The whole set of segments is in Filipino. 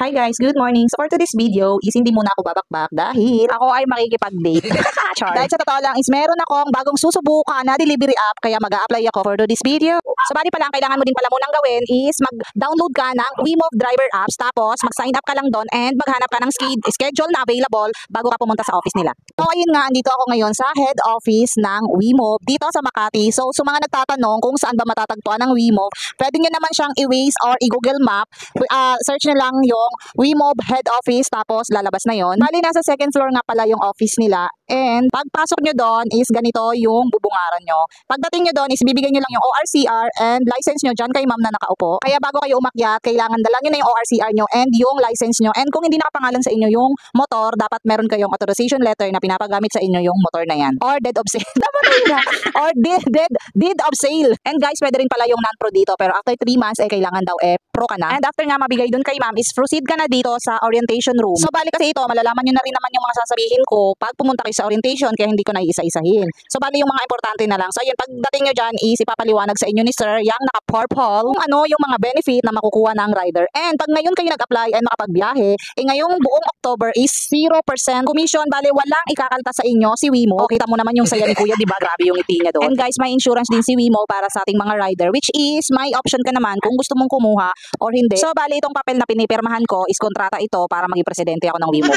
Hi guys, good morning. So for today's video is hindi muna ako babakbak dahil ako ay makikipag-date. Dahil sa totoo lang is meron akong bagong susubukan na delivery app kaya mag-a-apply ako for today's video. So bali pa lang, kailangan mo din pala munang gawin is mag-download ka ng WeMove driver apps tapos mag-sign up ka lang doon and maghanap ka ng schedule na available bago ka pumunta sa office nila. So ayun nga, andito ako ngayon sa head office ng WeMove dito sa Makati. So sa mga nagtatanong kung saan ba matatagpuan ng WeMove, pwede nyo naman siyang i-Waze or i-Google Map. Search nyo lang yung WeMove head office tapos lalabas na yon. Bali nasa second floor nga pala yung office nila and pagpasok nyo doon is ganito yung bubungaran nyo. Pagdating nyo doon is bibigyan nyo lang yung ORCR and license nyo dyan kay ma'am na nakaupo. Kaya bago kayo umakyat, kailangan dala nyo na yung ORCR nyo and yung license nyo, and kung hindi nakapangalan sa inyo yung motor, dapat meron kayong authorization letter na pinapagamit sa inyo yung motor na yan. Or deed of sale. Or deed of sale. And guys, pwede rin pala yung non-pro dito pero after 3 months kailangan daw pro ka na. And after nga mabigay dun kay ma'am is proceed ka na dito sa orientation room. So bali kasi ito, malalaman nyo na rin naman yung mga sasabihin ko pag pumunta kayo sa orientation kaya hindi ko na iisa-isahin. So bali yung mga importante na lang. So yun, pagdating nyo dyan is ipapaliwanag sa inyo ni sir yung naka-purple kung ano yung mga benefit na makukuha ng rider. And pag ngayon kayo nag-apply and makapagbiyahe, ngayong buong October is 0% commission. Bali walang ikakalta sa inyo si Wimo. O kita mo naman yung saya ni kuya, diba? Grabe yung ngiti niya doon. And guys, may insurance din si Wimo para sa ating mga rider, which is may option ka naman kung gusto mong kumuha or hindi. So bali itong papel na pinipirmahan ko is kontrata ito para maging presidente ako ng Wimo.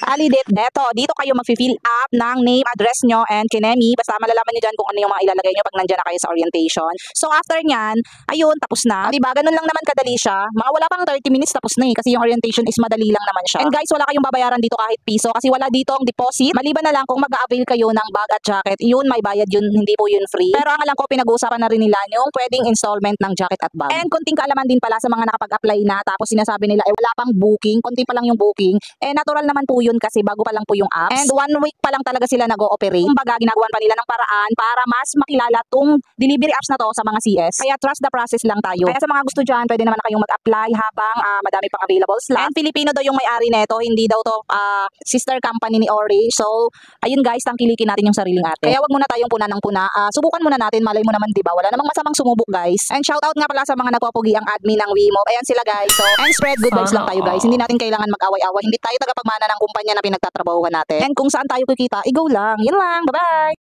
Alidit, dito kayo mag-fill up ng name, address nyo, and kinemi. Basta malalaman nyo dyan kung ano yung mga ilalagay nyo pag nandyan na kayo sa orientation. So after nyan, ayun, tapos na. Diba, ganun lang naman kadali siya. Mga wala pang 30 minutes tapos na kasi yung orientation is madali lang naman siya. And guys, wala kayong babayaran dito kahit piso kasi wala ditong deposit. Maliban na lang kung mag-a-avail kayo ng bag at jacket, yun may bayad yun, hindi po yun free. Pero ang alam ko, pinag-uusapan na rin nila yung pwedeng installment ng jacket at bag. And konting kaalaman din pala sa mga nakapag-apply na tapos sinasabi nila wala pang booking, konti pa lang yung booking. Natural naman po yun kasi bago pa lang po yung apps. And 1 week pa lang talaga sila nag-ooperate. Kumbaga, ginagawan pa nila ng paraan para mas makilala tong delivery apps na to sa mga CS. Kaya trust the process lang tayo. Kaya sa mga gusto dyan, pwede naman na kayong mag-apply habang madami pang available slot. And Filipino daw yung may-ari neto, hindi daw to sister company ni Ori. So, ayun guys, tangkilikin natin yung sariling ate. Kaya wag muna tayong puna ng puna. Subukan muna natin, malay mo naman, diba? Wala namang masamang sumubok guys. And shout out nga pala sa mga nagpapugi ang admin ng WeMove. Ayan sila guys. So, and spread good vibes lang tayo guys. Hindi natin kailangan mag-away-away. Hindi tayo tagapagmana ng kumpanya na pinagtatrabahuhan natin. And kung saan tayo kikita, i-go lang. Yun lang. Bye-bye!